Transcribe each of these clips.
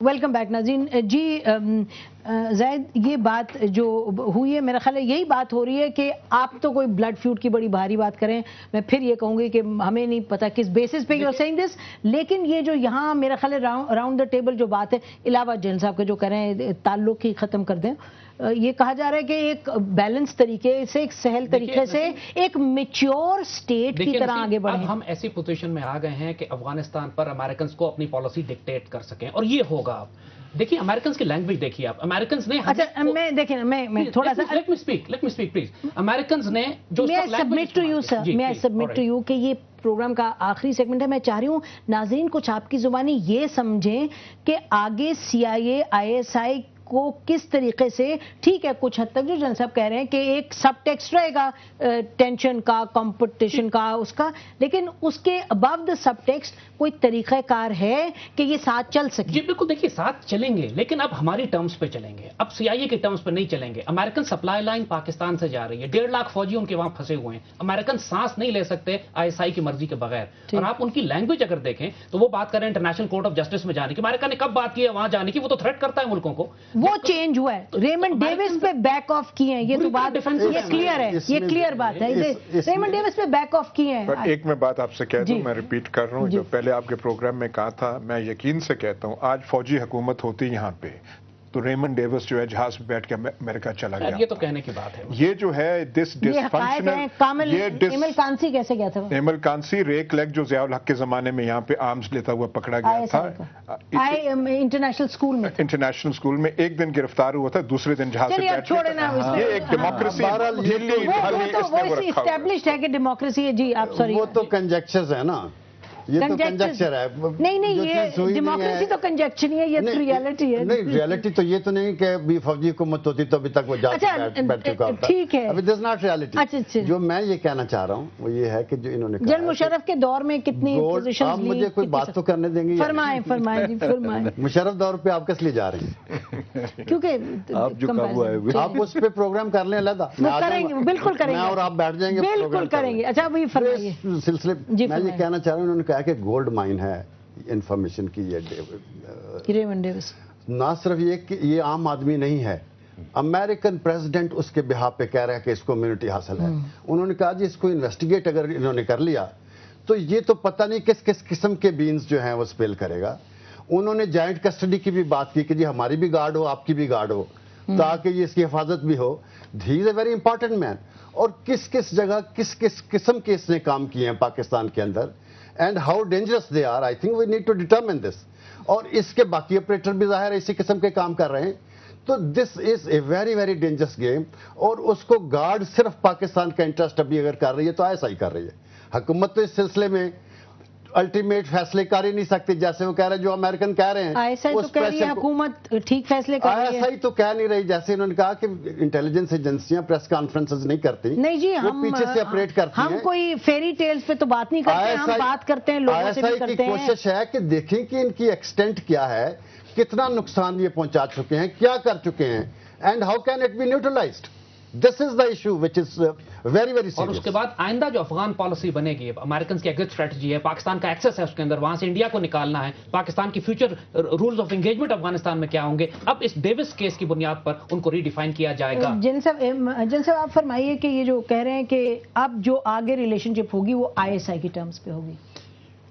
Welcome back ناظرین جی زید یہ بات جو ہوئی ہے میرا خیال ہے یہی بات ہو رہی ہے کہ آپ تو کوئی بلڈ فیوڈ کی بڑی بھاری بات کریں، میں پھر یہ کہوں گی کہ ہمیں نہیں پتا کس بیسس پہ یو آر سیئنگ دس، لیکن یہ جو یہاں میرا خیال ہے راؤنڈ دا ٹیبل جو بات ہے علاوہ جن صاحب کے جو کہہ رہے ہیں تعلق ہی ختم کر دیں، یہ کہا جا رہا ہے کہ ایک بیلنس طریقے سے، ایک سہل طریقے سے، ایک میچور سٹیٹ کی طرح آگے بڑھیں۔ اب ہم ایسی پوزیشن میں آ گئے ہیں کہ افغانستان پر امریکنز کو اپنی پالیسی ڈکٹیٹ کر سکیں، اور یہ ہوگا۔ اب دیکھیے امریکنز کی لینگویج دیکھیے، آپ امریکنز نے اچھا میں دیکھیں میں تھوڑا سا let me speak please. Americans نے جو میں سبمٹ ٹو یو سر، میں سبمٹ ٹو یو کہ یہ پروگرام کا آخری سیگمنٹ ہے، میں چاہ رہی ہوں ناظرین کچھ آپ کی زبانی یہ سمجھیں کہ آگے سی آئی اے آئی ایس آئی کو کس طریقے سے، ٹھیک ہے کچھ حد تک جو جن صاحب کہہ رہے ہیں کہ ایک سب ٹیکسٹ رہے گا ٹینشن کا، کمپٹیشن کا، اس کا، لیکن اس کے ابو دا سب ٹیکسٹ کوئی طریقہ کار ہے کہ یہ ساتھ چل سکے؟ جی بالکل، دیکھیے ساتھ چلیں گے لیکن اب ہماری ٹرمز پہ چلیں گے، اب سی آئی اے کے ٹرمز پہ نہیں چلیں گے۔ امریکن سپلائی لائن پاکستان سے جا رہی ہے، 1.5 لاکھ فوجی ان کے وہاں پھنسے ہوئے ہیں، امریکن سانس نہیں لے سکتے آئی ایس آئی کی مرضی کے بغیر۔ اور آپ ان کی لینگویج اگر دیکھیں تو وہ بات کر رہے ہیں انٹرنیشنل کورٹ آف جسٹس میں جانے کی، امریکہ نے کب بات کی ہے وہاں جانے کی؟ وہ تو تھریٹ کرتا ہے ملکوں کو، وہ چینج ہوا ہے، ریمنڈ ڈیوس پہ بیک آف کیے ہیں، یہ تو بات یہ کلیئر ہے، یہ کلیئر بات ہے، ریمنڈ ڈیوس پہ بیک آف کیے ہیں۔ ایک میں بات آپ سے کہہ دوں، میں ریپیٹ کر رہا ہوں جو پہلے آپ کے پروگرام میں کہا تھا، میں یقین سے کہتا ہوں آج فوجی حکومت ہوتی یہاں پہ تو ریمنڈ ڈیوس جو ہے جہاز پہ بیٹھ کے امریکہ چلا گیا۔ یہ تو کہنے کی بات ہے، یہ جو ہے دس ڈسفنکشنل، ایمل کانسی کیسے گیا تھا؟ ایمل کانسی ریک لیگ جو ضیاء الحق کے زمانے میں یہاں پہ آرمز لیتا ہوا پکڑا گیا تھا انٹرنیشنل اسکول میں، انٹرنیشنل اسکول میں، ایک دن گرفتار ہوا تھا، دوسرے دن جہاز سے بیٹھ گیا۔ یہ ایک ڈیموکریسی اسٹیبلشڈ ہے کہ ڈیموکریسی ہے۔ جی آپ سوری، وہ تو کنجیکچرز ہے نا، یہ تو کنجیکچر ہے۔ نہیں یہ ڈیموکریسی تو کنجیکچر نہیں ہے، یہ تو ریالٹی ہے۔ نہیں ریالٹی تو یہ تو نہیں کہ بھی فوجی حکومت ہوتی تو ابھی تک وہ جا بیٹھ چکا ہوتا، ٹھیک ہے، ابھی دس ناٹ ریالٹی۔ جو میں یہ کہنا چاہ رہا ہوں وہ یہ ہے کہ جو انہوں نے جنرل مشرف کے دور میں کتنی پوزیشنز لی، آپ مجھے کوئی بات تو کرنے دیں گے؟ فرمائیں جی فرمائیں۔ مشرف دور پہ آپ کس لیے جا رہے ہیں؟ کیونکہ آپ اس پہ پروگرام کر لیں علیحدہ، بالکل کریں گے، اور آپ بیٹھ جائیں گے، بالکل کریں گے۔ اچھا وہی فرمائیے سلسلے میں یہ کہنا چاہ رہا ہوں، انہوں نے کہا کہ گولڈ مائن ہے انفارمیشن کی، ریمنڈ ڈیوس نہ صرف یہ کہ یہ عام آدمی نہیں ہے، امریکن پریزیڈنٹ اس کے بہاف پہ کہہ رہا ہے کہ اس کو امیونٹی حاصل ہے۔ انہوں نے کہا جی اس کو انویسٹیگیٹ اگر انہوں نے کر لیا تو یہ تو پتہ نہیں کس کس قسم کے بینز جو ہیں وہ سپیل کرے گا۔ انہوں نے جوائنٹ کسٹڈی کی بھی بات کی کہ جی ہماری بھی گارڈ ہو، آپ کی بھی گارڈ ہو، تاکہ یہ اس کی حفاظت بھی ہو۔ ہی از اے ویری امپورٹنٹ مین، اور کس کس جگہ کس کس قسم کے اس نے کام کیے ہیں پاکستان کے اندر، and how dangerous they are, I think we need to determine this. اور اس کے باقی آپریٹر بھی ظاہر ہے اسی قسم کے کام کر رہے ہیں، تو this is a very very dangerous game. اور اس کو گارڈ صرف پاکستان کا انٹرسٹ ابھی اگر کر رہی ہے تو ایسا ہی کر رہی ہے حکومت، تو اس سلسلے میں الٹیمیٹ فیصلے کر ہی نہیں سکتے، جیسے وہ کہہ رہے ہیں جو امریکن کہہ رہے ہیں۔ آئی ایس آئی تو کہہ رہی ہے حکومت ٹھیک فیصلے کر رہی ہے، آئی ایس آئی تو کہہ نہیں رہی، جیسے انہوں نے کہا کہ انٹیلیجنس ایجنسیاں پریس کانفرنسز نہیں کرتی، نہیں جی وہ پیچھے سے آپریٹ کرتی ہیں۔ ہم کوئی فیری ٹیلز پہ تو بات نہیں کرتے، ہم بات کرتے ہیں لوگوں سے بھی کرتے ہیں۔ آئی ایس آئی کی کوشش ہے کہ دیکھیں کہ ان کی ایکسٹینٹ کیا ہے، کتنا نقصان یہ پہنچا چکے ہیں، کیا کر چکے ہیں، and how can it be neutralized. This is the issue which is very very serious. اور اس کے بعد آئندہ جو افغان پالیسی بنے گی، امریکن کی ایگزٹ اسٹریٹجی ہے، پاکستان کا ایکسس ہے اس کے اندر، وہاں سے انڈیا کو نکالنا ہے، پاکستان کی future rules of engagement Afghanistan میں کیا ہوں گے، اب اس ڈیوس کیس کی بنیاد پر ان کو ری ڈیفائن کیا جائے گا۔ جن صاحب آپ فرمائیے کہ یہ جو کہہ رہے ہیں کہ اب جو آگے ریلیشن شپ ہوگی وہ آئی ایس آئی کی ٹرمز پہ ہوگی،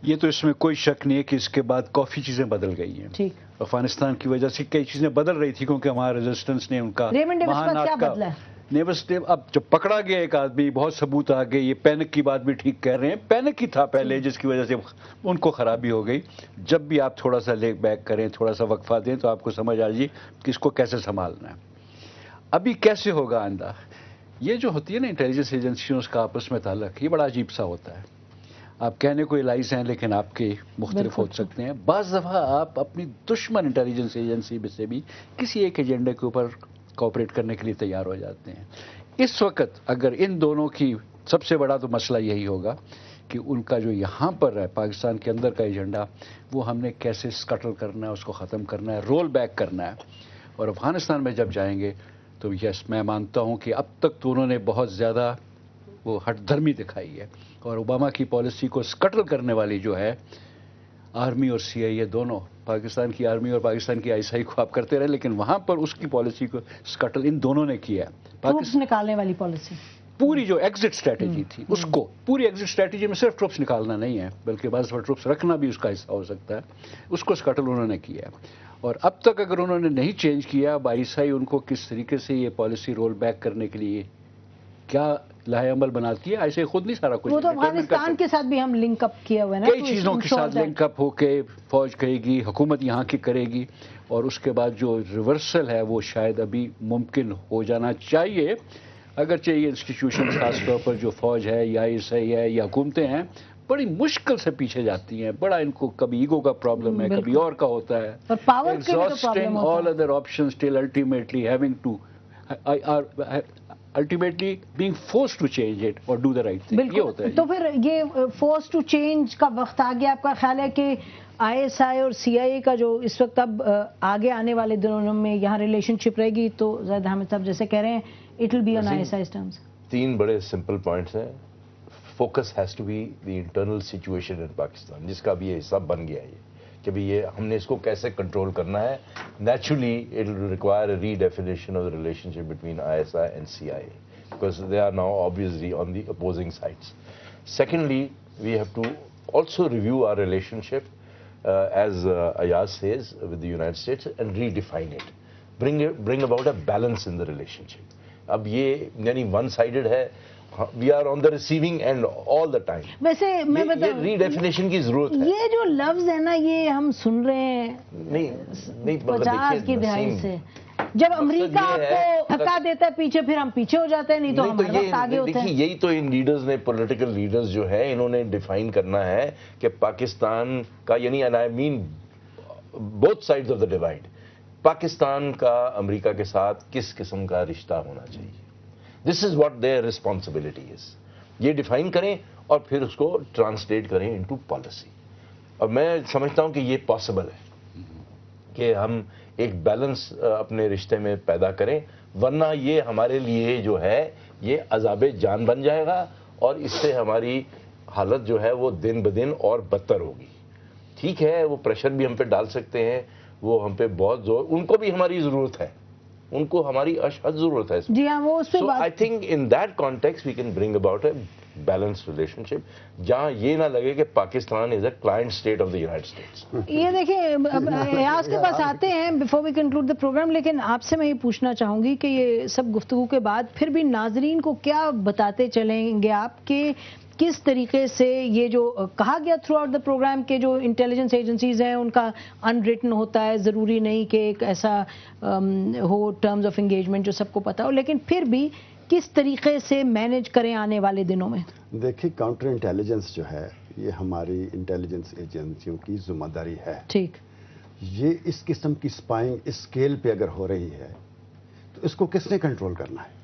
یہ تو اس میں کوئی شک نہیں ہے کہ اس کے بعد کافی چیزیں بدل گئی ہیں۔ ٹھیک، افغانستان کی وجہ سے کئی چیزیں بدل رہی تھی کیونکہ ہمارا ریزسٹنس نے ان کا ریمنڈ ڈیوس کا کیا بدلا ہے؟ اب جب پکڑا گیا ایک آدمی، بہت ثبوت آ گئے، یہ پینک کی بات بھی ٹھیک کہہ رہے ہیں، پینک ہی تھا پہلے جس کی وجہ سے ان کو خرابی ہو گئی۔ جب بھی آپ تھوڑا سا لیک بیک کریں، تھوڑا سا وقفہ دیں تو آپ کو سمجھ آ جائے کہ اس کو کیسے سنبھالنا ہے۔ ابھی کیسے ہوگا آئندہ؟ یہ جو ہوتی ہے نا انٹیلیجنس ایجنسیوں کا آپس میں تعلق، یہ بڑا عجیب سا ہوتا ہے۔ آپ کہنے کو الائز ہیں لیکن آپ کے مختلف ہو سکتے ہیں۔ بعض دفعہ آپ اپنی دشمن انٹیلیجنس ایجنسی سے بھی کسی ایک ایجنڈے کے اوپر کوآپریٹ کرنے کے لیے تیار ہو جاتے ہیں۔ اس وقت اگر ان دونوں کی سب سے بڑا تو مسئلہ یہی ہوگا کہ ان کا جو یہاں پر ہے پاکستان کے اندر کا ایجنڈا، وہ ہم نے کیسے سکٹل کرنا ہے، اس کو ختم کرنا ہے، رول بیک کرنا ہے۔ اور افغانستان میں جب جائیں گے تو یس میں مانتا ہوں کہ اب تک تو انہوں نے بہت زیادہ وہ ہٹ دھرمی دکھائی ہے، اور اوباما کی پالیسی کو سکٹل کرنے والی جو ہے آرمی اور سی آئی اے دونوں پاکستان کی آرمی اور پاکستان کی ISI کو آپ کرتے رہے، لیکن وہاں پر اس کی پالیسی کو سکٹل ان دونوں نے کیا ہے۔ ٹروپس نکالنے والی پالیسی، پوری جو ایگزٹ اسٹریٹجی تھی اس کو، پوری ایگزٹ اسٹریٹجی میں صرف ٹروپس نکالنا نہیں ہے بلکہ بعض ٹروپس رکھنا بھی اس کا حصہ ہو سکتا ہے، اس کو سکٹل انہوں نے کیا ہے۔ اور اب تک اگر انہوں نے نہیں چینج کیا، ISI ان کو کس طریقے سے یہ پالیسی رول بیک کرنے کے لیے کیا لاہ عمل بناتی ہے، ISI خود نہیں سارا کچھ، وہ تو افغانستان کے ساتھ بھی ہم لنک اپ کیا ہوا ہے نا، کئی چیزوں کے ساتھ لنک اپ ہو کے فوج کہے گی، حکومت یہاں کی کرے گی، اور اس کے بعد جو ریورسل ہے وہ شاید ابھی ممکن ہو جانا چاہیے، اگرچہ یہ انسٹیٹیوشن خاص طور پر جو فوج ہے یا ISI ہے یا حکومتیں ہیں بڑی مشکل سے پیچھے جاتی ہیں، بڑا ان کو کبھی ایگو کا پرابلم ہے، کبھی اور کا ہوتا ہے، اور پاور کے بھی تو پرابلم ہوتا ہے، all other options till ultimately having to ultimately being forced to change it or do the right thing، یہ ہوتا ہے۔ تو پھر یہ فورس ٹو چینج کا وقت آ گیا، آپ کا خیال ہے کہ ISI اور CIA کا جو اس وقت اب آگے آنے والے دنوں میں یہاں ریلیشن شپ رہے گی تو زید حامد صاحب جیسے کہہ رہے ہیں it will be on ISI's terms؟ 3 بڑے سمپل پوائنٹس ہیں۔ Focus has to be the internal situation in Pakistan, جس کا بھی یہ حصہ بن گیا ہے کہ بھی یہ ہم نے اس کو کیسے کنٹرول کرنا ہے۔ Naturally it will require a redefinition of the relationship between ISI and CIA because they are now obviously on the opposing sides. Secondly, we have to also review our relationship as Ayaz says with the United States and redefine it. Bring about a balance in the relationship. اب یہ یعنی one sided ہے، we are on the receiving end all the time. ویسے میں یہ ری definition کی ضرورت ہے۔ یہ جو لفظ ہے نا یہ ہم سن رہے ہیں نہیں 50 کی دہائی سے، جب امریکہ آپ کو دھکا دیتا ہے پیچھے پھر ہم پیچھے ہو جاتے ہیں، نہیں تو ہمارے وقت آگے ہوتے ہیں۔ یہی تو ان لیڈرز نے، پولیٹیکل لیڈرز جو ہے انہوں نے ڈیفائن کرنا ہے کہ پاکستان کا یعنی I mean both sides of the divide, Pakistan کا امریکہ کے ساتھ کس قسم کا رشتہ ہونا چاہیے۔ This is what their responsibility is, یہ ڈیفائن کریں اور پھر اس کو ٹرانسلیٹ کریں انٹو پالیسی۔ اور میں سمجھتا ہوں کہ یہ پاسبل ہے کہ ہم ایک بیلنس اپنے رشتے میں پیدا کریں، ورنہ یہ ہمارے لیے جو ہے یہ عذاب جان بن جائے گا اور اس سے ہماری حالت جو ہے وہ دن بدن اور بدتر ہوگی۔ ٹھیک ہے وہ پریشر بھی ہم پہ ڈال سکتے ہیں، وہ ہم پہ بہت زور، ان کو بھی ہماری ضرورت ہے، ان کو ہماری اشد ضرورت ہے۔ جی ہاں، وہ اس پہ so I think in that context we can bring about a balance relationship جہاں یہ نہ لگے کہ Pakistan is a client state of the United States. یہ دیکھیں ایاز کے پاس آتے ہیں before we conclude the program, لیکن آپ سے میں یہ پوچھنا چاہوں گی کہ یہ سب گفتگو کے بعد پھر بھی ناظرین کو کیا بتاتے چلیں گے آپ کہ کس طریقے سے یہ جو کہا گیا تھرو آؤٹ دا پروگرام کے جو انٹیلیجنس ایجنسیز ہیں ان کا ان ریٹن ہوتا ہے، ضروری نہیں کہ ایک ایسا ہو ٹرمز آف انگیجمنٹ جو سب کو پتا ہو، لیکن پھر بھی کس طریقے سے مینیج کریں آنے والے دنوں میں؟ دیکھیں کاؤنٹر انٹیلیجنس جو ہے یہ ہماری انٹیلیجنس ایجنسیوں کی ذمہ داری ہے۔ ٹھیک، یہ اس قسم کی اسپائنگ اس اسکیل پہ اگر ہو رہی ہے تو اس کو کس نے کنٹرول کرنا ہے؟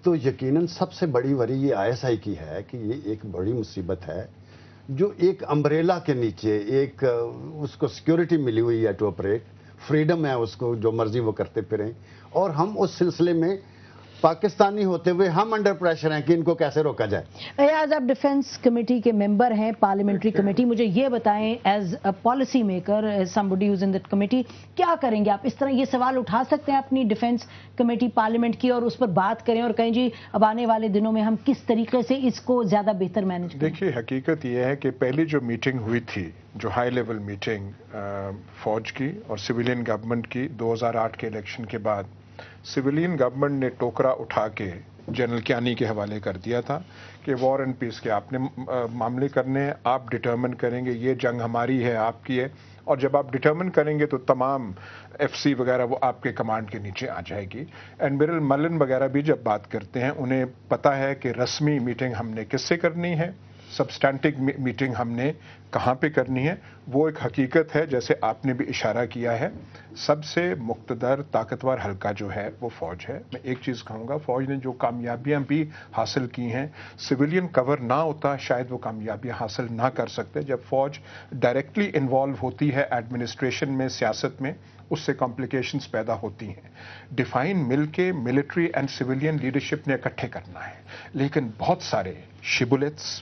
تو یقیناً سب سے بڑی وری یہ ISI کی ہے کہ یہ ایک بڑی مصیبت ہے جو ایک امبریلا کے نیچے ایک اس کو سیکیورٹی ملی ہوئی ہے ٹو آپریٹ، فریڈم ہے اس کو جو مرضی وہ کرتے پھریں، اور ہم اس سلسلے میں پاکستانی ہوتے ہوئے ہم انڈر پریشر ہیں کہ ان کو کیسے روکا جائے۔ ایاز آپ ڈیفنس کمیٹی کے ممبر ہیں، پارلیمنٹری کمیٹی، مجھے یہ بتائیں as a policy maker, as somebody who's in that committee, کیا کریں گے آپ؟ اس طرح یہ سوال اٹھا سکتے ہیں اپنی ڈیفنس کمیٹی پارلیمنٹ کی اور اس پر بات کریں اور کہیں جی اب آنے والے دنوں میں ہم کس طریقے سے اس کو زیادہ بہتر مینج کریں؟ دیکھیے حقیقت یہ ہے کہ پہلی جو میٹنگ ہوئی تھی، جو ہائی لیول میٹنگ فوج کی اور سویلین گورنمنٹ کی 2008 کے الیکشن کے بعد، سویلین گورنمنٹ نے ٹوکرا اٹھا کے جنرل کیانی کے حوالے کر دیا تھا کہ وار اینڈ پیس کے آپ نے معاملے کرنے ہیں، آپ ڈٹرمن کریں گے، یہ جنگ ہماری ہے آپ کی ہے، اور جب آپ ڈٹرمن کریں گے تو تمام FC وغیرہ وہ آپ کے کمانڈ کے نیچے آ جائے گی۔ ایڈمرل ملن وغیرہ بھی جب بات کرتے ہیں انہیں پتہ ہے کہ رسمی میٹنگ ہم نے کس سے کرنی ہے، سبسٹینٹو میٹنگ ہم نے کہاں پہ کرنی ہے۔ وہ ایک حقیقت ہے جیسے آپ نے بھی اشارہ کیا ہے، سب سے مقتدر طاقتور حلقہ جو ہے وہ فوج ہے۔ میں ایک چیز کہوں گا، فوج نے جو کامیابیاں بھی حاصل کی ہیں، سویلین کور نہ ہوتا شاید وہ کامیابیاں حاصل نہ کر سکتے۔ جب فوج ڈائریکٹلی انوالو ہوتی ہے ایڈمنسٹریشن میں، سیاست میں، اس سے کمپلیکیشنز پیدا ہوتی ہیں۔ ڈیفائن مل کے ملٹری اینڈ سویلین لیڈرشپ نے اکٹھے کرنا ہے، لیکن بہت سارے شبولتس،